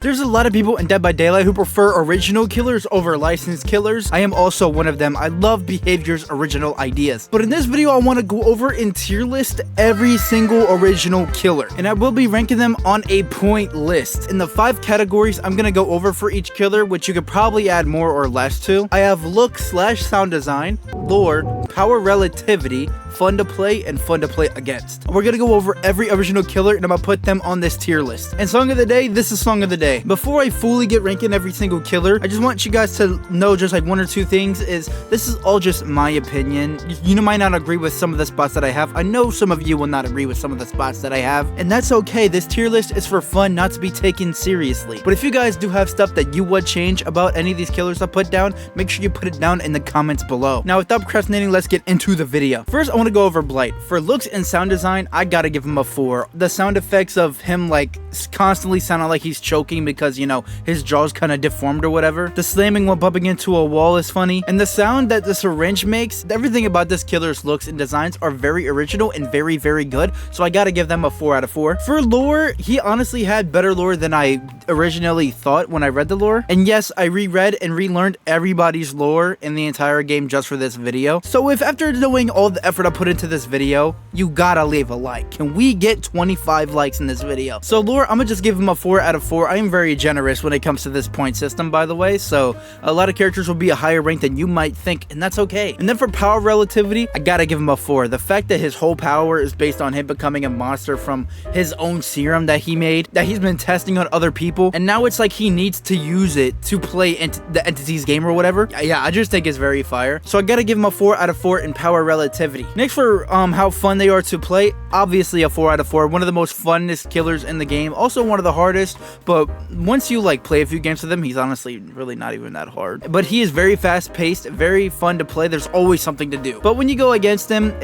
There's a lot of people in Dead by Daylight who prefer original killers over licensed killers. I am also one of them. I love Behavior's original ideas. But in this video, I want to go over and tier list every single original killer. And I will be ranking them on a point list. In the 5 categories I'm going to go over for each killer, which you could probably add more or less to. I have look/sound design, lore, power relativity, fun to play, and fun to play against. We're going to go over every original killer and I'm going to put them on this tier list. And song of the day, this is song of the day. Before I fully get ranking every single killer, I just want you guys to know just like 1 or 2 things. This is all just my opinion. You might not agree with some of the spots that I have. I know some of you will not agree with some of the spots that I have, and that's okay. This tier list is for fun, not to be taken seriously. But if you guys do have stuff that you would change about any of these killers I put down, make sure you put it down in the comments below. Now, without procrastinating, let's get into the video. First, I want to go over Blight. For looks and sound design, I gotta give him a 4. The sound effects of him like constantly sounding like he's choking because, you know, his jaw's kind of deformed or whatever. The slamming while bumping into a wall is funny. And the sound that the syringe makes, everything about this killer's looks and designs are very original and very, very good. So I gotta give them a 4 out of 4. For lore, he honestly had better lore than I originally thought when I read the lore. And yes, I reread and relearned everybody's lore in the entire game just for this video. So if after knowing all the effort I put into this video, you gotta leave a like. Can we get 25 likes in this video? So lore, I'm gonna just give him a 4 out of 4. I am very generous when it comes to this point system, by the way, so a lot of characters will be a higher rank than you might think, and that's okay. And then for power relativity, I gotta give him a 4. The fact that his whole power is based on him becoming a monster from his own serum that he made, that he's been testing on other people, and now it's like he needs to use it to play the entity's game or whatever. Yeah, I just think it's very fire. So I gotta give him a 4 out of 4 in power relativity. Next, for how fun they are to play, obviously a 4 out of 4. One of the most funnest killers in the game, also one of the hardest, but once you like play a few games with him, he's honestly really not even that hard. But he is very fast paced, very fun to play. There's always something to do. But when you go against him,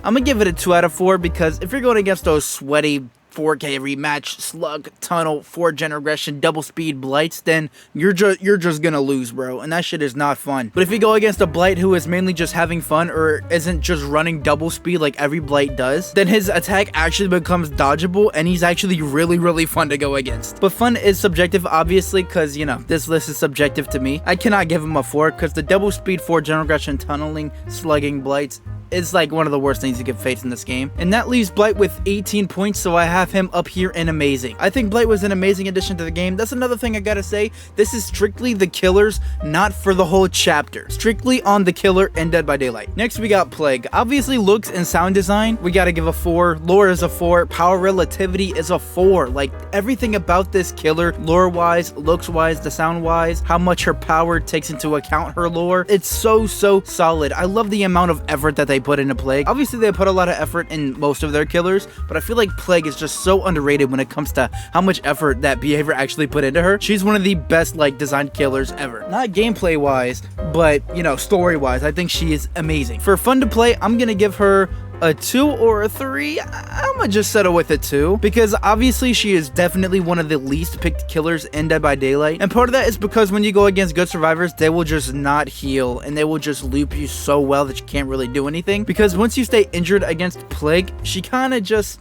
I'm gonna give it a 2 out of 4 because if you're going against those sweaty 4K rematch, slug, tunnel, 4th-gen regression, double speed blights, then you're just gonna lose, bro, and that shit is not fun. But if you go against a blight who is mainly just having fun or isn't just running double speed like every blight does, then his attack actually becomes dodgeable and he's actually really, really fun to go against. But fun is subjective, obviously, because, you know, this list is subjective to me. I cannot give him a 4 because the double speed 4th-gen regression, tunneling, slugging blights is like one of the worst things you can face in this game. And that leaves Blight with 18 points, so I have him up here in amazing. I think Blight was an amazing addition to the game. That's another thing I gotta say. This is strictly the killers, not for the whole chapter. Strictly on the killer and Dead by Daylight. Next, we got Plague. Obviously, looks and sound design, we gotta give a 4. Lore is a 4. Power relativity is a 4. Like, everything about this killer, lore-wise, looks-wise, the sound-wise, how much her power takes into account her lore, it's so solid. I love the amount of effort that they put into Plague. Obviously, they put a lot of effort in most of their killers, but I feel like Plague is just so underrated when it comes to how much effort that Behavior actually put into her. She's one of the best, like, designed killers ever. Not gameplay-wise, but, you know, story-wise, I think she is amazing. For fun to play, I'm gonna give her a 2 or a 3. I'm gonna just settle with a 2 because obviously she is definitely one of the least picked killers in Dead by Daylight, and part of that is because when you go against good survivors, they will just not heal and they will just loop you so well that you can't really do anything, because once you stay injured against Plague, she's kind of just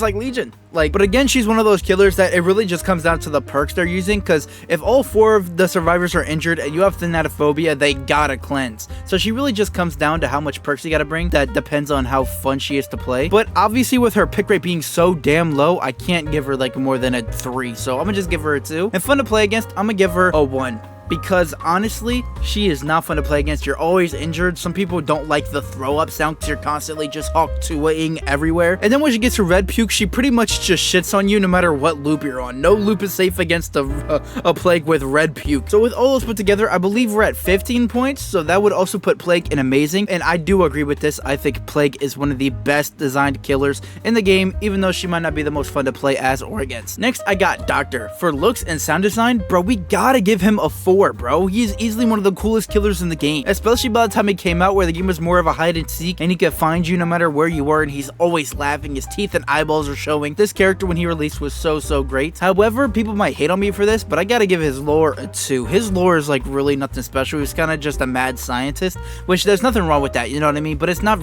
like Legion. Like, but again, she's one of those killers that it really just comes down to the perks they're using, because if all 4 of the survivors are injured and you have Thanatophobia, they gotta cleanse. So she really just comes down to how much perks you gotta bring. That depends on how fun she is to play. But obviously with her pick rate being so damn low, I can't give her like more than a 3. So I'm gonna just give her a 2. And fun to play against, I'm gonna give her a 1. Because honestly, she is not fun to play against. You're always injured. Some people don't like the throw up sound because you're constantly just Hawk 2-ing everywhere. And then when she gets to Red Puke, she pretty much just shits on you no matter what loop you're on. No loop is safe against a Plague with Red Puke. So with all those put together, I believe we're at 15 points. So that would also put Plague in amazing. And I do agree with this. I think Plague is one of the best designed killers in the game, even though she might not be the most fun to play as or against. Next, I got Doctor. For looks and sound design, bro, we gotta give him a 4. 4, bro. He is easily one of the coolest killers in the game, especially by the time it came out where the game was more of a hide and seek and he could find you no matter where you were, and he's always laughing, his teeth and eyeballs are showing. This character when he released was so great. However, people might hate on me for this, but I gotta give his lore a 2. His lore is like really nothing special. He's kind of just a mad scientist, which there's nothing wrong with that, you know what I mean? But it's not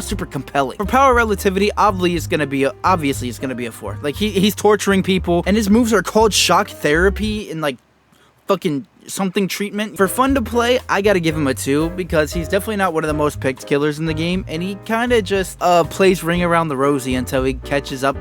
super compelling. For power relativity, obviously it's gonna be a 4. Like he's torturing people, and his moves are called shock therapy and like fucking something treatment. For fun to play, I gotta give him a 2 because he's definitely not one of the most picked killers in the game, and he kind of just plays ring around the rosy until he catches up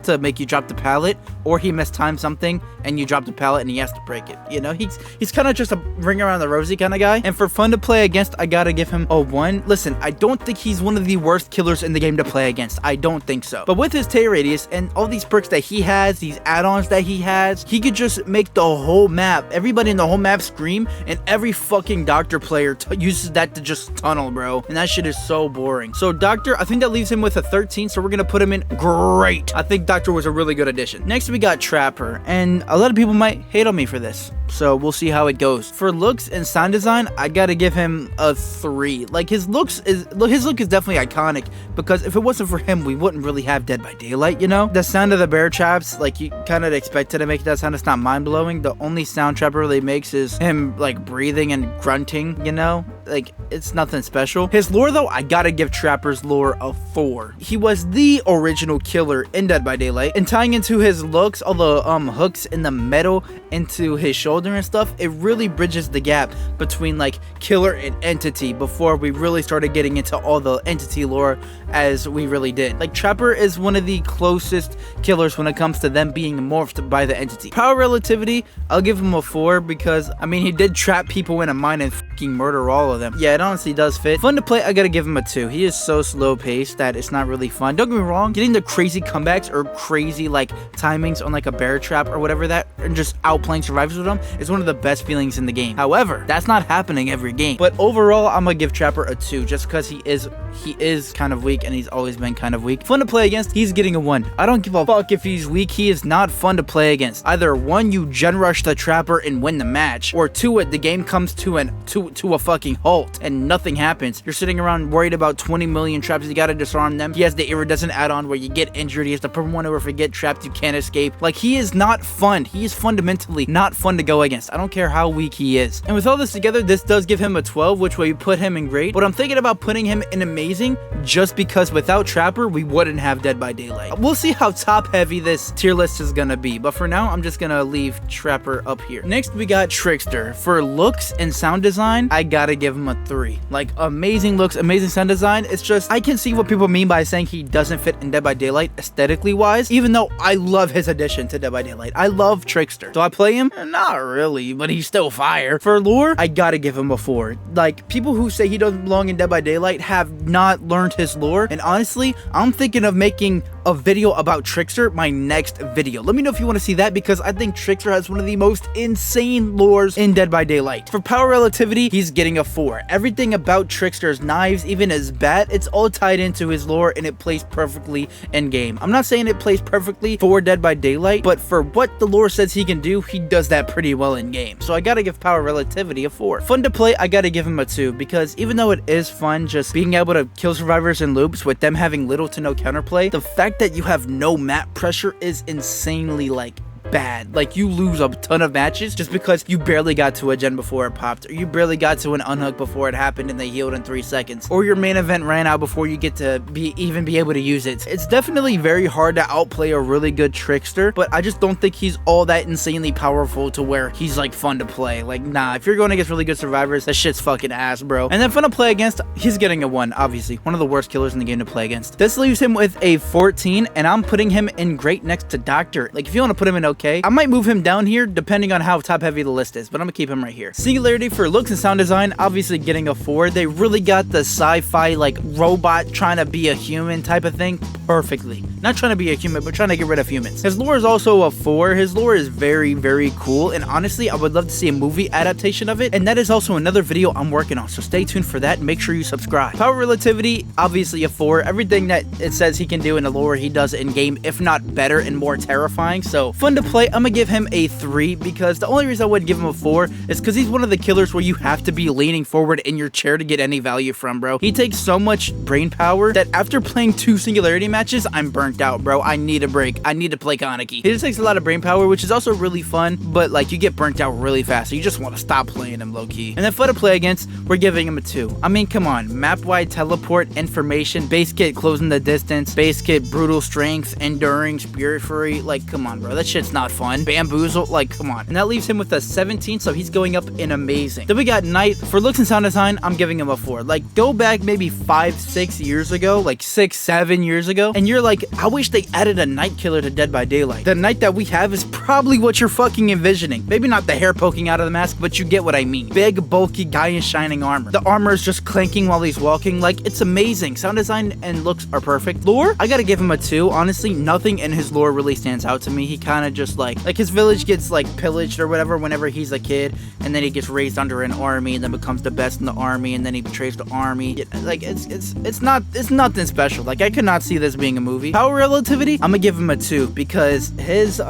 to make you drop the pallet, or he mistimed something and you drop the pallet and he has to break it. You know, he's kind of just a ring around the rosy kind of guy. And for fun to play against, I gotta give him a 1. Listen, I don't think he's one of the worst killers in the game to play against. I don't think so. But with his tear radius and all these perks that he has, these add-ons that he has, he could just make the whole map, everybody in the whole map scream, and every fucking Doctor player uses that to just tunnel, bro. And that shit is so boring. So Doctor, I think that leaves him with a 13, so we're gonna put him in great. I think Doctor was a really good addition. Next we got Trapper, and a lot of people might hate on me for this, so we'll see how it goes. For looks and sound design, I gotta give him a 3. Like his look is definitely iconic, because if it wasn't for him, we wouldn't really have Dead by Daylight, you know? The sound of the bear traps, like you kind of expected to make that sound. It's not mind-blowing. The only sound Trapper really makes is him like breathing and grunting, you know? Like it's nothing special. His lore though, I gotta give Trapper's lore a 4. He was the original killer in Dead by Daylight, and tying into his looks, all the hooks in the metal into his shoulder and stuff, it really bridges the gap between like killer and entity before we really started getting into all the entity lore as we really did. Like Trapper is one of the closest killers when it comes to them being morphed by the entity. Power relativity, I'll give him a 4 because I mean he did trap people in a mine and fucking murder all of them. Yeah, it honestly does fit. Fun to play, I gotta give him a 2. He is so slow paced that it's not really fun. Don't get me wrong, getting the crazy comebacks or crazy like timings on like a bear trap or whatever that, and just outplaying survivors with them is one of the best feelings in the game. However, that's not happening every game. But overall, I'm gonna give Trapper a 2 just because he is kind of weak, and he's always been kind of weak. Fun to play against, he's getting a 1. I don't give a fuck if he's weak. He is not fun to play against. Either 1, you gen rush the Trapper and win the match, or 2, the game comes to a fucking halt and nothing happens. You're sitting around worried about 20 million traps. You gotta disarm them. He has the iridescent add-on where you get injured. He has the purple one where if you get trapped you can't escape. Like he is not fun. He is fundamentally not fun to go against. I don't care how weak he is. And with all this together, this does give him a 12, which way you put him in great. But I'm thinking about putting him in amazing just because without Trapper we wouldn't have Dead by Daylight. We'll see how top heavy this tier list is gonna be, but for now I'm just gonna leave Trapper up here. Next we got Trickster. For looks and sound design, I gotta give him a 3. Like amazing looks, amazing sound design. It's just I can see what people mean by saying he doesn't fit in Dead by Daylight aesthetically wise, even though I love his addition to Dead by Daylight. I love Trickster. Do I play him? Not really, but he's still fire. For lore, I gotta give him a 4. Like people who say he doesn't belong in Dead by Daylight have not learned his lore, and honestly, I'm thinking of making a video about Trickster my next video. Let me know if you want to see that, because I think Trickster has one of the most insane lores in Dead by Daylight. For power relativity, he's getting a 4. Everything about Trickster's knives, even his bat, it's all tied into his lore and it plays perfectly in game. I'm not saying it plays perfectly for Dead by Daylight, but for what the lore says he can do, he does that pretty well in game. So I gotta give power relativity a 4. Fun to play, I gotta give him a 2, because even though it is fun just being able to kill survivors in loops with them having little to no counterplay, the fact that you have no map pressure is insanely like bad. Like you lose a ton of matches just because you barely got to a gen before it popped, or you barely got to an unhook before it happened and they healed in 3 seconds, or your main event ran out before you get to even be able to use it. It's definitely very hard to outplay a really good Trickster, but I just don't think he's all that insanely powerful to where he's like fun to play. Like nah, if you're going against really good survivors, that shit's fucking ass, bro. And then fun to play against, he's getting a 1, obviously. One of the worst killers in the game to play against. This leaves him with a 14, and I'm putting him in great next to Doctor. Like if you want to put him in okay, I might move him down here depending on how top heavy the list is, but I'm gonna keep him right here. Singularity for looks and sound design, obviously getting a 4. They really got the sci-fi like robot trying to be a human type of thing perfectly. Not trying to be a human, but trying to get rid of humans. His lore is also a 4. His lore is very, very cool, and honestly, I would love to see a movie adaptation of it, and that is also another video I'm working on, so stay tuned for that and make sure you subscribe. Power relativity, obviously a 4. Everything that it says he can do in the lore, he does in game, if not better and more terrifying, so fun to play play, I'm gonna give him a 3 because the only reason I wouldn't give him a 4 is because he's one of the killers where you have to be leaning forward in your chair to get any value from, bro. He takes so much brain power that after playing 2 singularity matches, I'm burnt out, bro. I need a break. I need to play Kaneki. He just takes a lot of brain power, which is also really fun, but like you get burnt out really fast, so you just want to stop playing him low-key. And then fun to play against, we're giving him a 2. I mean, come on. Map-wide teleport, information, base kit closing the distance, base kit brutal strength, enduring, spirit fury. Like, come on, bro. That shit's not fun. Bamboozle, like, come on. And that leaves him with a 17, so he's going up in amazing. Then we got Knight. For looks and sound design, I'm giving him a 4. Like, go back maybe 5-6 years ago, like 6-7 years ago, and you're like, I wish they added a Knight killer to Dead by Daylight. The Knight that we have is probably what you're fucking envisioning. Maybe not the hair poking out of the mask, but you get what I mean. Big, bulky guy in shining armor. The armor is just clanking while he's walking. Like, it's amazing. Sound design and looks are perfect. Lore, I gotta give him a 2. Honestly, nothing in his lore really stands out to me. He kind of just like his village gets like pillaged or whatever whenever he's a kid, and then he gets raised under an army and then becomes the best in the army, and then he betrays the army. Like, it's nothing special. Like, I could not see this being a movie. Power relativity, I'm gonna give him a 2 because his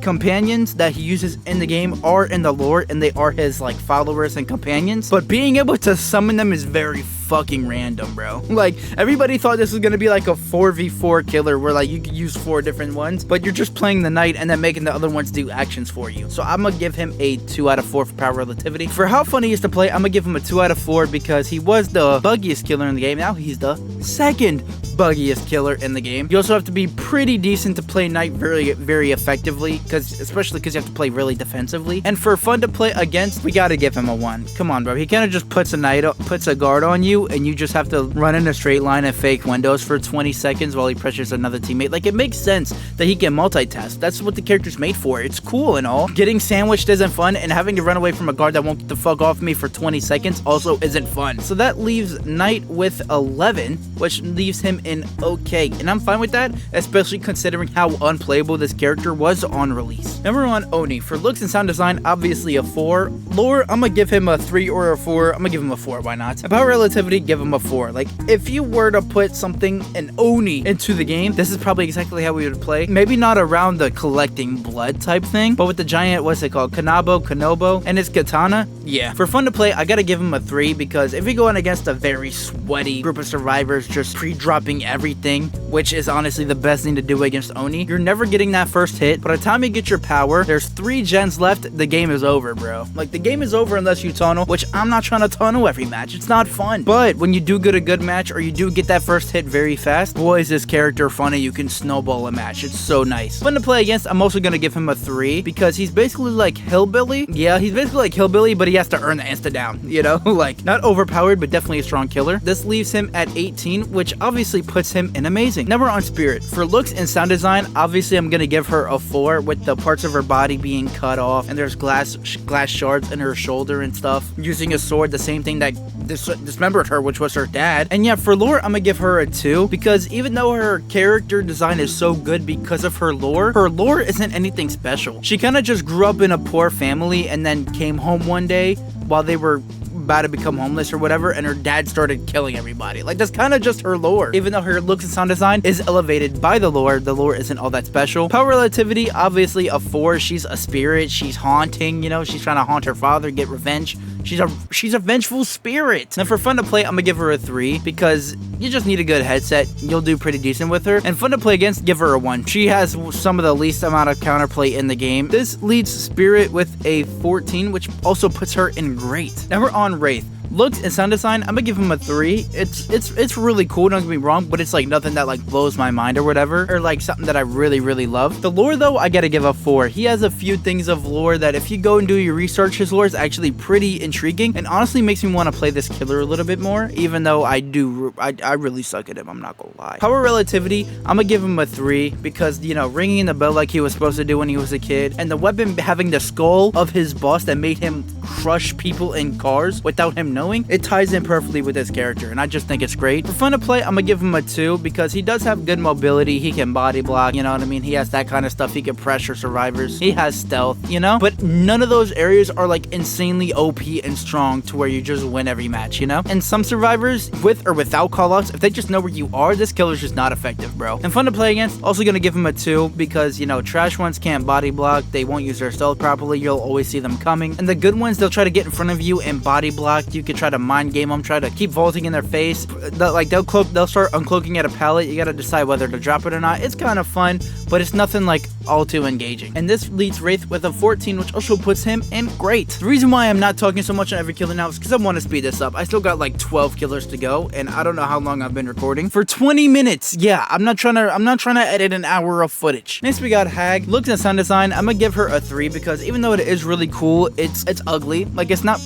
companions that he uses in the game are in the lore and they are his like followers and companions, but being able to summon them is very fucking random, bro. Like, everybody thought this was gonna be like a 4v4 killer where like you could use 4 different ones, but you're just playing the Knight and then making the other ones do actions for you. So I'm gonna give him a 2 out of 4 for power relativity. For how fun he is to play, I'm gonna give him a 2 out of 4 because he was the buggiest killer in the game. Now he's the second buggiest killer in the game. You also have to be pretty decent to play Knight very effectively, especially because you have to play really defensively. And for fun to play against, we gotta give him a 1. Come on, bro. He kind of just puts a guard on you, and you just have to run in a straight line and fake windows for 20 seconds while he pressures another teammate. Like, it makes sense that he can multitask. That's what the character's made for. It's cool and all. Getting sandwiched isn't fun, and having to run away from a guard that won't get the fuck off me for 20 seconds also isn't fun. So that leaves Knight with 11, which leaves him in okay. And I'm fine with that, especially considering how unplayable this character was on release. Number 1, Oni. For looks and sound design, obviously a 4. Lore, I'm gonna give him a 3 or a 4. I'm gonna give him a 4, why not? About relativity, give him a 4. Like, if you were to put an Oni into the game, this is probably exactly how we would play. Maybe not around the collecting blood type thing, but with the giant, what's it called? Kanobo, and his katana. Yeah. For fun to play, I gotta give him a 3 because if you're going against a very sweaty group of survivors just pre-dropping everything, which is honestly the best thing to do against Oni, you're never getting that first hit. By the time you get your power, there's 3 gens left, the game is over, bro. Like, the game is over unless you tunnel, which I'm not trying to tunnel every match. It's not fun. But when you do get a good match, or you do get that first hit very fast, boy, is this character funny. You can snowball a match. It's so nice. Fun to play against, I'm also gonna give him a 3 because he's basically like Hillbilly. Yeah, he's basically like Hillbilly, but he has to earn the insta down, you know? Like, not overpowered, but definitely a strong killer. This leaves him at 18, which obviously puts him in amazing. Number on Spirit. For looks and sound design, obviously I'm gonna give her a 4 with the parts of her body being cut off, and there's glass shards in her shoulder and stuff. Using a sword, the same thing that dismembered her, which was her dad. And yeah, for lore, I'm gonna give her a 2 because even though her character design is so good because of her lore isn't anything special. She kind of just grew up in a poor family and then came home one day while they were about to become homeless or whatever, and her dad started killing everybody. Like, that's kind of just her lore. Even though her looks and sound design is elevated by the lore isn't all that special. Power relativity, obviously a 4. She's a spirit. She's haunting, you know, she's trying to haunt her father, get revenge. She's a vengeful spirit. And for fun to play, I'm gonna give her a 3 because you just need a good headset. You'll do pretty decent with her. And fun to play against, give her a 1. She has some of the least amount of counterplay in the game. This leads Spirit with a 14, which also puts her in great. Now we're on Wraith. Looks and sound design, I'm gonna give him a 3. It's really cool, don't get me wrong, but it's like nothing that like blows my mind or whatever, or like something that I really love. The lore though, I gotta give a 4. He has a few things of lore that if you go and do your research, his lore is actually pretty intriguing and honestly makes me want to play this killer a little bit more, even though I really suck at him, I'm not gonna lie. Power relativity, I'm gonna give him a 3 because, you know, ringing the bell like he was supposed to do when he was a kid, and the weapon having the skull of his boss that made him crush people in cars without him knowing, it ties in perfectly with his character, and I just think it's great. For fun to play, I'm gonna give him a 2 because he does have good mobility. He can body block, you know what I mean? He has that kind of stuff. He can pressure survivors. He has stealth, you know? But none of those areas are like insanely OP and strong to where you just win every match, you know? And some survivors, with or without callouts, if they just know where you are, this killer's just not effective, bro. And fun to play against, also gonna give him a 2 because, you know, trash ones can't body block. They won't use their stealth properly. You'll always see them coming. And the good ones, they'll try to get in front of you and body block. You could try to mind game them, try to keep vaulting in their face. They'll start uncloaking at a pallet. You gotta decide whether to drop it or not. It's kind of fun, but it's nothing like all too engaging. And this leads Wraith with a 14, which also puts him in great. The reason why I'm not talking so much on every killer now is because I want to speed this up. I still got like 12 killers to go, and I don't know how long I've been recording. For 20 minutes. Yeah, I'm not trying to edit an hour of footage. Next we got Hag. Looks and sound design, I'm gonna give her a 3 because even though it is really cool, it's ugly. Like it's not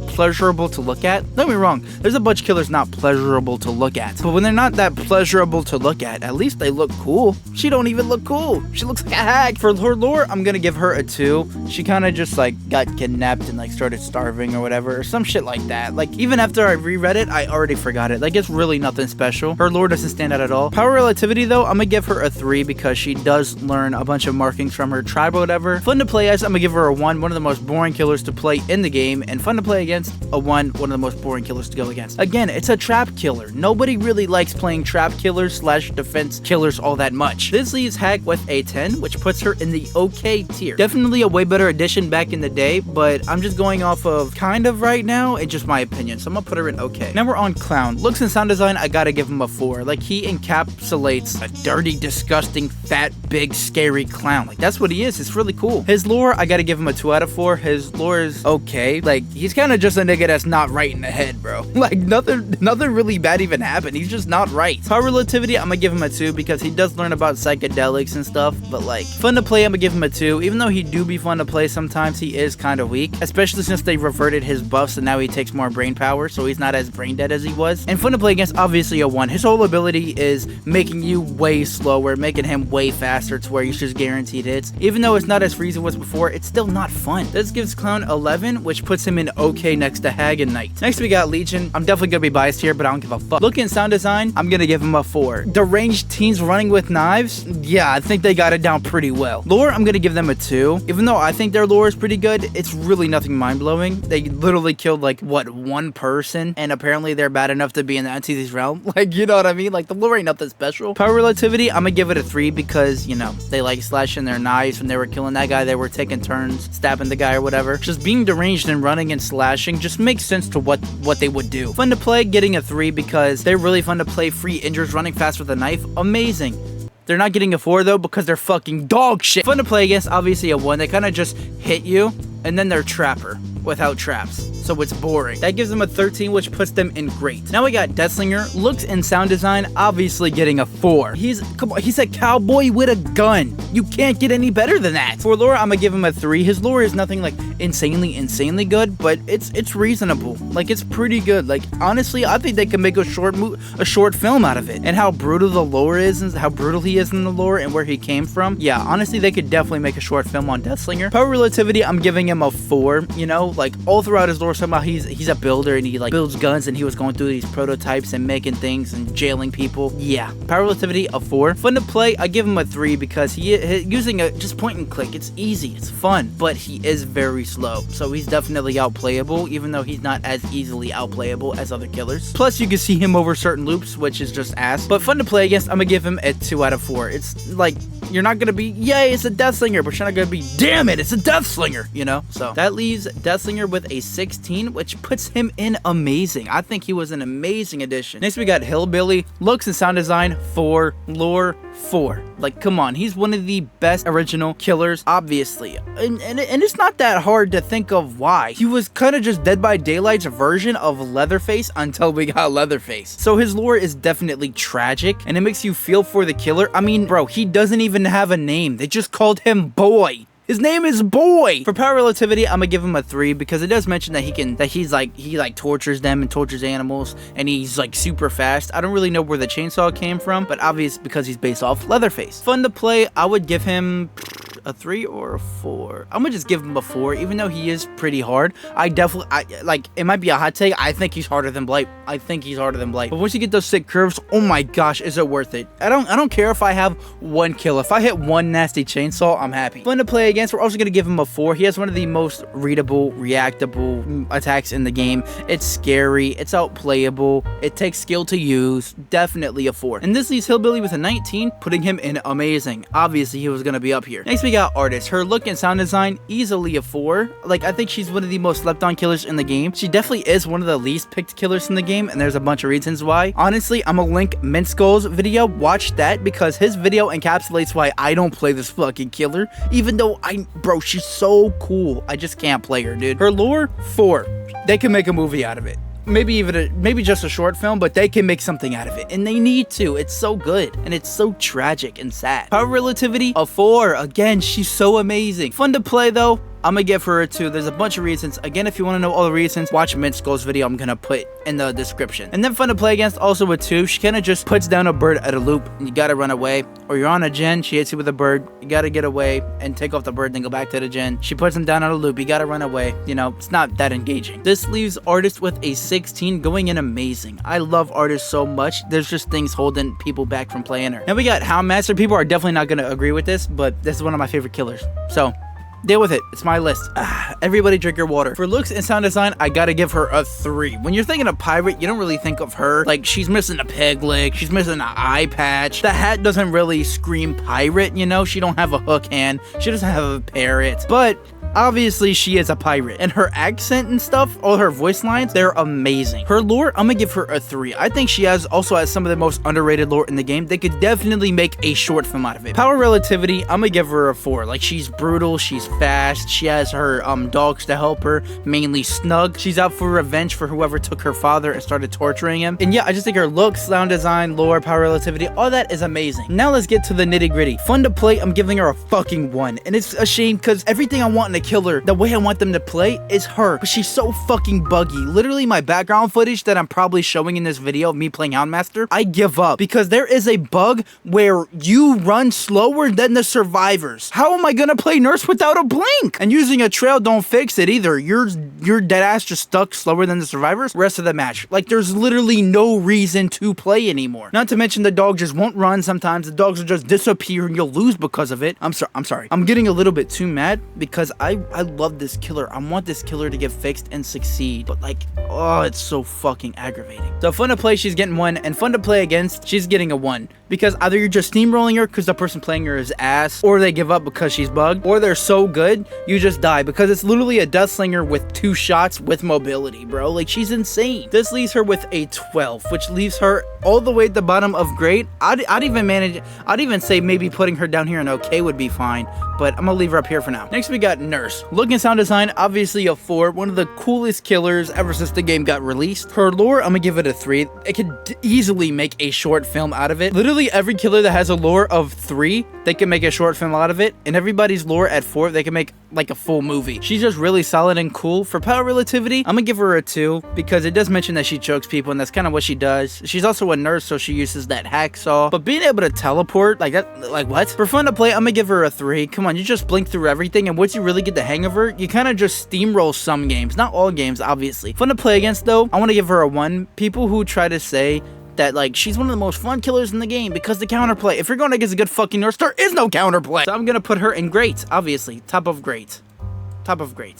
pleasurable to look at. Don't get me wrong, there's a bunch of killers not pleasurable to look at. But when they're not that pleasurable to look at least they look cool. She don't even look cool. She looks like a hag. For her lore, I'm gonna give her a 2. She kind of just like got kidnapped and like started starving or whatever, or some shit like that. Like even after I reread it, I already forgot it. Like it's really nothing special. Her lore doesn't stand out at all. Power relativity though, I'm gonna give her a 3 because she does learn a bunch of markings from her tribe or whatever. Fun to play as, I'm gonna give her a 1, one of the most boring killers to play in the game, and fun to play against, a 1, one of the most boring killers to go against. Again, it's a trap killer. Nobody really likes playing trap killers / defense killers all that much. This leaves Hag with a 10, which puts her in the okay tier. Definitely a way better addition back in the day, but I'm just going off of kind of right now. It's just my opinion, so I'm gonna put her in okay. Now we're on Clown. Looks and sound design, I gotta give him a 4. Like he encapsulates a dirty, disgusting, fat, big, scary clown. Like that's what he is. It's really cool. His lore, I gotta give him a 2 out of 4. His lore is okay. Like he's kind of just a nigga that's not right in the head, bro. Like nothing really bad even happened. He's just not right. Power relativity, I'm gonna give him a 2 because he does learn about psychedelics and stuff, but like fun to play, I'm gonna give him a 2. Even though he do be fun to play sometimes, he is kind of weak, especially since they reverted his buffs and now he takes more brain power, so he's not as brain dead as he was. And fun to play against, obviously a 1. His whole ability is making you way slower, making him way faster to where you just guaranteed hits. Even though it's not as free as it was before, it's still not fun. This gives Clown 11, which puts him in okay next to Hag and Knight. Next we got Legion. I'm definitely gonna be biased here, but I don't give a fuck. Look and sound design, I'm gonna give him a 4. The ranged teens running with knives, yeah, I think they got it down pretty well. Lore, I'm gonna give them a 2. Even though I think their lore is pretty good, it's really nothing mind-blowing. They literally killed like, what, 1 person, and apparently they're bad enough to be in the entity's realm. Like, you know what I mean? Like, the lore ain't nothing special. Power relativity, I'm gonna give it a 3 because, you know, they like slashing their knives when they were killing that guy. They were taking turns, stabbing the guy or whatever. Just being deranged and running and slashing just makes sense to what they would do. Fun to play, getting a 3 because they're really fun to play. Free injures, running fast with a knife, amazing. They're not getting a 4 though because they're fucking dog shit. Fun to play against, obviously a 1. They kind of just hit you and then they're trapper without traps, so it's boring. That gives them a 13, which puts them in great. Now we got Deathslinger. Looks and sound design, obviously getting a 4. He's a cowboy with a gun. You can't get any better than that. For lore, I'm gonna give him a 3. His lore is nothing like insanely good, but it's reasonable. Like it's pretty good. Like honestly, I think they could make a short film out of it. And how brutal the lore is, and how brutal he is in the lore, and where he came from. Yeah, honestly, they could definitely make a short film on Deathslinger. Power relativity, I'm giving him a 4. You know, like all throughout his lore, somehow he's a builder and he like builds guns, and he was going through these prototypes and making things and jailing people. Yeah, power relativity a 4. Fun to play, I give him a 3 because he using a just point and click. It's easy, it's fun, but he is very slow, so he's definitely outplayable, even though he's not as easily outplayable as other killers. Plus, you can see him over certain loops, which is just ass. But fun to play against, I'm gonna give him a 2 out of 4. It's like, you're not gonna be, yay, it's a Deathslinger, but you're not gonna be, damn it, it's a Deathslinger, you know? So that leaves Deathslinger with a 16, which puts him in amazing. I think he was an amazing addition. Next we got Hillbilly. Looks and sound design 4, lore 4. Like, come on, he's one of the best original killers, obviously. And it's not that hard to think of why. He was kind of just Dead by Daylight's version of Leatherface until we got Leatherface. So his lore is definitely tragic, and it makes you feel for the killer. I mean, bro, he doesn't even have a name. They just called him Boy. His name is Boy. For power relativity, I'm gonna give him a 3 because it does mention that he tortures them and tortures animals, and he's like super fast. I don't really know where the chainsaw came from, but obvious because he's based off Leatherface. Fun to play, I would give him a 3 or a 4? I'm gonna just give him a 4, even though he is pretty hard. Like, it might be a hot take. I think he's harder than Blight. But once you get those sick curves, oh my gosh, is it worth it? I don't care if I have 1 kill. If I hit 1 nasty chainsaw, I'm happy. Fun to play against. We're also gonna give him a 4. He has one of the most readable, reactable attacks in the game. It's scary. It's outplayable. It takes skill to use. Definitely a 4. And this leaves Hillbilly with a 19, putting him in amazing. Obviously, he was gonna be up here. Next, we got Artist. Her look and sound design, easily a 4. Like, I think she's one of the most slept on killers in the game. She definitely is one of the least picked killers in the game, and there's a bunch of reasons why. Honestly, I'm gonna link Mintskull's video. Watch that, because his video encapsulates why I don't play this fucking killer, even though bro, she's so cool. I just can't play her, dude. Her lore, 4. They can make a movie out of it. Maybe just a short film, but they can make something out of it, and they need to. It's so good, and it's so tragic and sad. Power relativity, a 4. Again, she's so amazing. Fun to play though. I'm gonna give her a 2. There's a bunch of reasons. Again, if you want to know all the reasons, watch Mintskull's video I'm gonna put in the description. And then fun to play against, also a 2. She kind of just puts down a bird at a loop, and you gotta run away. Or you're on a gen, she hits you with a bird, you gotta get away and take off the bird, then go back to the gen. She puts him down on a loop, you gotta run away. You know, it's not that engaging. This leaves Artist with a 16, going in amazing. I love Artist so much. There's just things holding people back from playing her. Now we got Houndmaster. People are definitely not gonna agree with this, but this is one of my favorite killers. So deal with it. It's my list. Everybody drink your water. For looks and sound design, I gotta give her a 3. When you're thinking of pirate, you don't really think of her. Like, she's missing a peg leg. She's missing an eye patch. The hat doesn't really scream pirate, you know? She don't have a hook hand. She doesn't have a parrot. But obviously, she is a pirate. And her accent and stuff, all her voice lines, they're amazing. Her lore, I'm gonna give her a 3. I think she also has some of the most underrated lore in the game. They could definitely make a short film out of it. Power relativity, I'm gonna give her a 4. Like, she's brutal, she's fast, she has her dogs to help her, mainly Snug. She's out for revenge for whoever took her father and started torturing him. And yeah, I just think her looks, sound design, lore, power relativity, all that is amazing. Now let's get to the nitty gritty. Fun to play, I'm giving her a fucking 1. And it's a shame, because everything I want in a killer, the way I want them to play, is her. But she's so fucking buggy. Literally, my background footage that I'm probably showing in this video of me playing Houndmaster, I give up, because there is a bug where you run slower than the survivors. How am I gonna play Nurse without a blink? And using a trail don't fix it either. You're dead ass just stuck slower than the survivors rest of the match. Like, there's literally no reason to play anymore. Not to mention the dog just won't run sometimes. The dogs will just disappear and you'll lose because of it. I'm sorry. I'm getting a little bit too mad because I love this killer. I want this killer to get fixed and succeed. But like, oh, it's so fucking aggravating. So fun to play, she's getting 1, and fun to play against, she's getting a 1. Because either you're just steamrolling her because the person playing her is ass, or they give up because she's bugged, or they're so good, you just die, because it's literally a death slinger with 2 shots with mobility, bro. Like, she's insane. This leaves her with a 12, which leaves her all the way at the bottom of great. I'd even say maybe putting her down here in okay would be fine, but I'm gonna leave her up here for now. Next, we got Nurse. Look and sound design, obviously a 4. One of the coolest killers ever since the game got released. Her lore, I'm gonna give it a 3. It could easily make a short film out of it. Literally every killer that has a lore of 3, they can make a short film out of it, and everybody's lore at 4, they can make like a full movie. She's just really solid and cool. For power relativity, I'm gonna give her a 2, because it does mention that she chokes people, and that's kind of what she does. She's also a nurse, so she uses that hacksaw, but being able to teleport like that, like what? For fun to play, I'm gonna give her a 3. Come on, you just blink through everything, and once you really get the hang of her, you kind of just steamroll some games. Not all games, obviously. Fun to play against though, I want to give her a 1. People who try to say that like she's one of the most fun killers in the game because the counterplay. If you're going against a good fucking nurse, there is no counterplay. So I'm gonna put her in great, obviously. Top of great.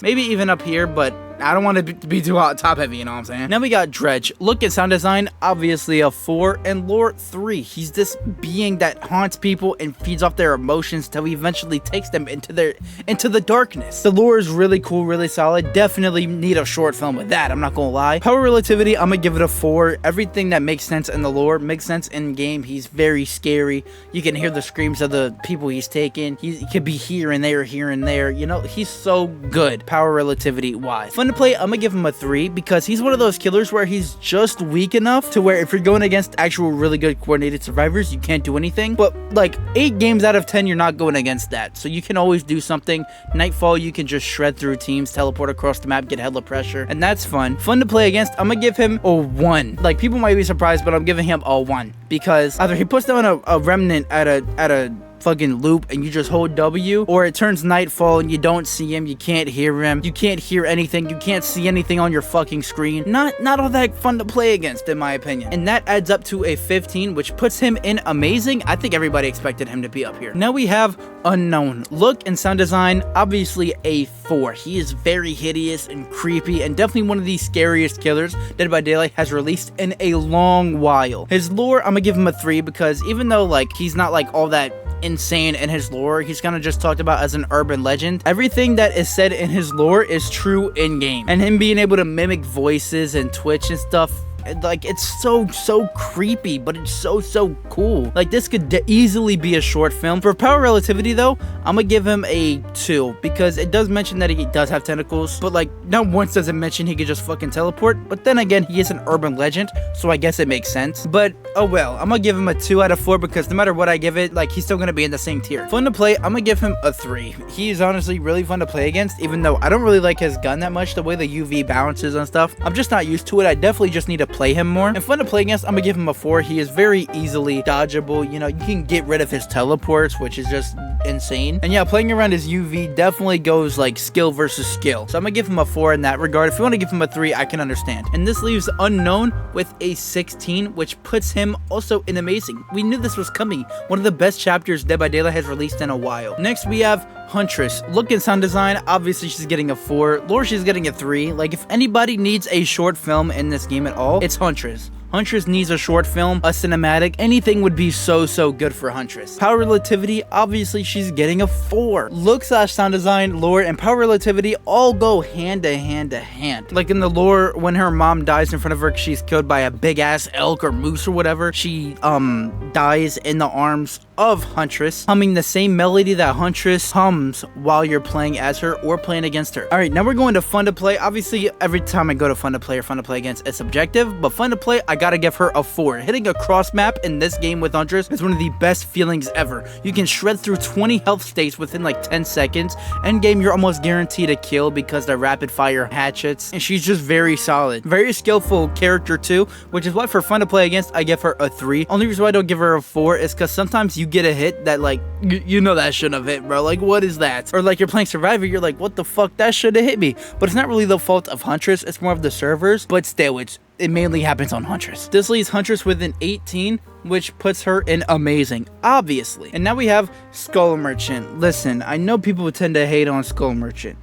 Maybe even up here, but I don't want to be too top heavy, you know what I'm saying? Now we got Dredge. Look at sound design, obviously a 4, and lore 3. He's this being that haunts people and feeds off their emotions till he eventually takes them into the darkness. The lore is really cool, really solid. Definitely need a short film with that, I'm not gonna lie. Power relativity, I'm gonna give it a 4. Everything that makes sense in the lore makes sense in game. He's very scary. You can hear the screams of the people he's taking. He could be here and there, you know, he's so good power relativity wise. Fun to play, I'm gonna give him a 3, because he's one of those killers where he's just weak enough to where if you're going against actual really good coordinated survivors, you can't do anything. But like 8 games out of 10, you're not going against that, so you can always do something. Nightfall, you can just shred through teams, teleport across the map, get hella pressure, and that's fun to play against. I'm gonna give him a 1. Like, people might be surprised, but I'm giving him a 1 because either he puts down a remnant at a fucking loop and you just hold W, or it turns nightfall and you don't see him, you can't hear him, you can't hear anything, you can't see anything on your fucking screen. Not all that fun to play against, in my opinion. And that adds up to a 15, which puts him in amazing. I think everybody expected him to be up here. Now we have unknown. Look and sound design, obviously a 4. He is very hideous and creepy and definitely one of the scariest killers Dead by Daylight has released in a long while. His lore, I'm gonna give him a 3 because even though like he's not like all that insane in his lore, he's kind of just talked about as an urban legend. Everything that is said in his lore is true in game, and him being able to mimic voices and Twitch and stuff, like, it's so creepy, but it's so cool. Like, this could easily be a short film. For power relativity though, I'm gonna give him a 2 because it does mention that he does have tentacles, but like not once does it mention he could just fucking teleport. But then again, he is an urban legend, so I guess it makes sense. But oh well, I'm gonna give him a 2 out of 4 because no matter what I give it, like, he's still gonna be in the same tier. Fun to play, I'm gonna give him a 3. He is honestly really fun to play against, even though I don't really like his gun that much, the way the UV bounces and stuff. I'm just not used to it. I definitely just need to play him more. And fun to play against, I'm gonna give him a 4. He is very easily dodgeable. You know, you can get rid of his teleports, which is just insane. And yeah, playing around his UV definitely goes like skill versus skill. So I'm gonna give him a 4 in that regard. If you want to give him a 3, I can understand. And this leaves unknown with a 16, which puts him also in amazing. We knew this was coming. One of the best chapters Dead by Daylight has released in a while. Next we have Huntress. Look and sound design, obviously she's getting a 4. Lore, she's getting a 3. Like, if anybody needs a short film in this game at all, it's Huntress. Huntress needs a short film, a cinematic, anything would be so good for Huntress. Power relativity, obviously she's getting a 4. Look / sound design, lore, and power relativity all go hand to hand. Like in the lore, when her mom dies in front of her, she's killed by a big ass elk or moose or whatever, she dies in the arms of Huntress, humming the same melody that Huntress hums while you're playing as her or playing against her. Alright, now we're going to fun to play. Obviously, every time I go to fun to play or fun to play against, it's subjective, but fun to play, I gotta give her a 4. Hitting a cross map in this game with Huntress is one of the best feelings ever. You can shred through 20 health states within like 10 seconds. Endgame, you're almost guaranteed a kill because they're rapid fire hatchets, and she's just very solid. Very skillful character too, which is why for fun to play against, I give her a 3. Only reason why I don't give her a 4 is because sometimes you get a hit that like, you know that shouldn't have hit, bro. Like, what is that? Or like you're playing Survivor, you're like, what the fuck? That should have hit me. But it's not really the fault of Huntress, it's more of the servers, but still, it mainly happens on Huntress. This leaves Huntress with an 18, which puts her in amazing, obviously. And now we have Skull Merchant. Listen, I know people tend to hate on Skull Merchant.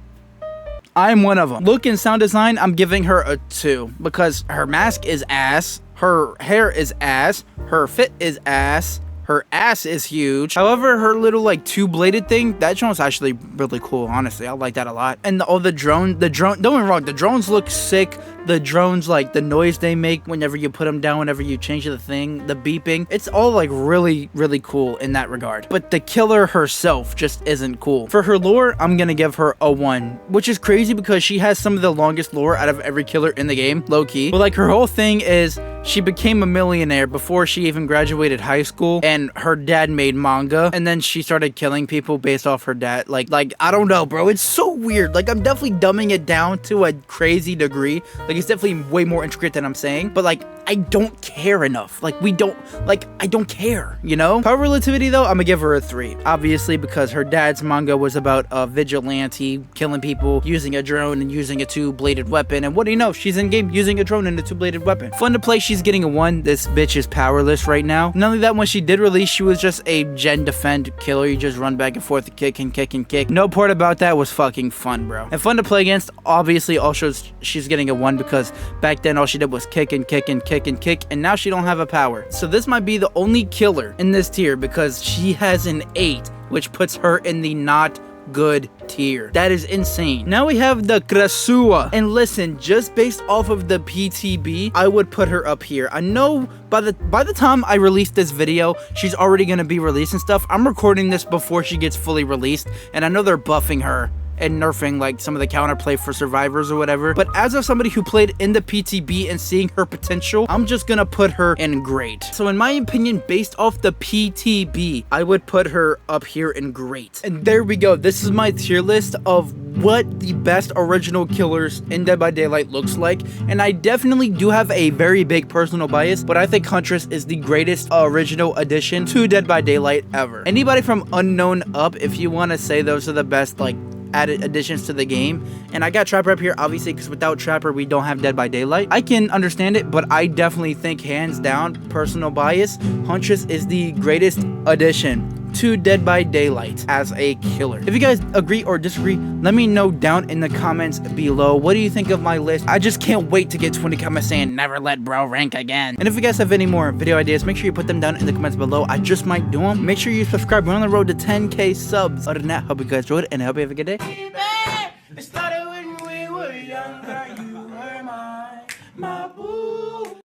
I'm one of them. Look and sound design, I'm giving her a 2 because her mask is ass, her hair is ass, her fit is ass, her ass is huge. However, her little like 2-bladed thing, that drone's actually really cool, honestly. I like that a lot. And the drone, don't get me wrong, the drones look sick. The drones, like the noise they make whenever you put them down, whenever you change the thing, the beeping, it's all like really cool in that regard. But the killer herself just isn't cool. For her lore, I'm gonna give her a 1, which is crazy because she has some of the longest lore out of every killer in the game, low-key. But like, her whole thing is she became a millionaire before she even graduated high school, and her dad made manga, and then she started killing people based off her dad. Like I don't know, bro, it's so weird. Like, I'm definitely dumbing it down to a crazy degree. Like, it's definitely way more intricate than I'm saying, but like, I don't care enough. Like, I don't care, you know? Power relativity though, I'm gonna give her a 3. Obviously, because her dad's manga was about a vigilante killing people using a drone and using a 2-bladed weapon. And what do you know? She's in game using a drone and a 2-bladed weapon. Fun to play, she's getting a 1. This bitch is powerless right now. Not only that, when she did release, she was just a gen defend killer. You just run back and forth and kick and kick and kick. No part about that was fucking fun, bro. And fun to play against, obviously also she's getting a 1 because back then all she did was kick and kick and kick and kick, and now she don't have a power. So this might be the only killer in this tier because she has an 8, which puts her in the not good tier. That is insane. Now we have the Krasua, and listen, just based off of the PTB, I would put her up here. I know by the time I release this video, she's already gonna be released and stuff. I'm recording this before she gets fully released, and I know they're buffing her and nerfing like some of the counterplay for survivors or whatever. But as of somebody who played in the PTB and seeing her potential, I'm just gonna put her in great. So in my opinion, based off the PTB, I would put her up here in great. And there we go. This is my tier list of what the best original killers in Dead by Daylight looks like. And I definitely do have a very big personal bias, but I think Huntress is the greatest original addition to Dead by Daylight ever. Anybody from Unknown up, if you want to say those are the best like added additions to the game, and I got Trapper up here obviously because without Trapper we don't have Dead by Daylight. I can understand it, but I definitely think hands down, personal bias, Huntress is the greatest addition to Dead by Daylight as a killer. If you guys agree or disagree, let me know down in the comments below. What do you think of my list? I just can't wait to get 20 comments saying never let bro rank again. And if you guys have any more video ideas, make sure you put them down in the comments below. I just might do them. Make sure you subscribe. We're on the road to 10K subs. Other than that, hope you guys enjoyed it and I hope you have a good day.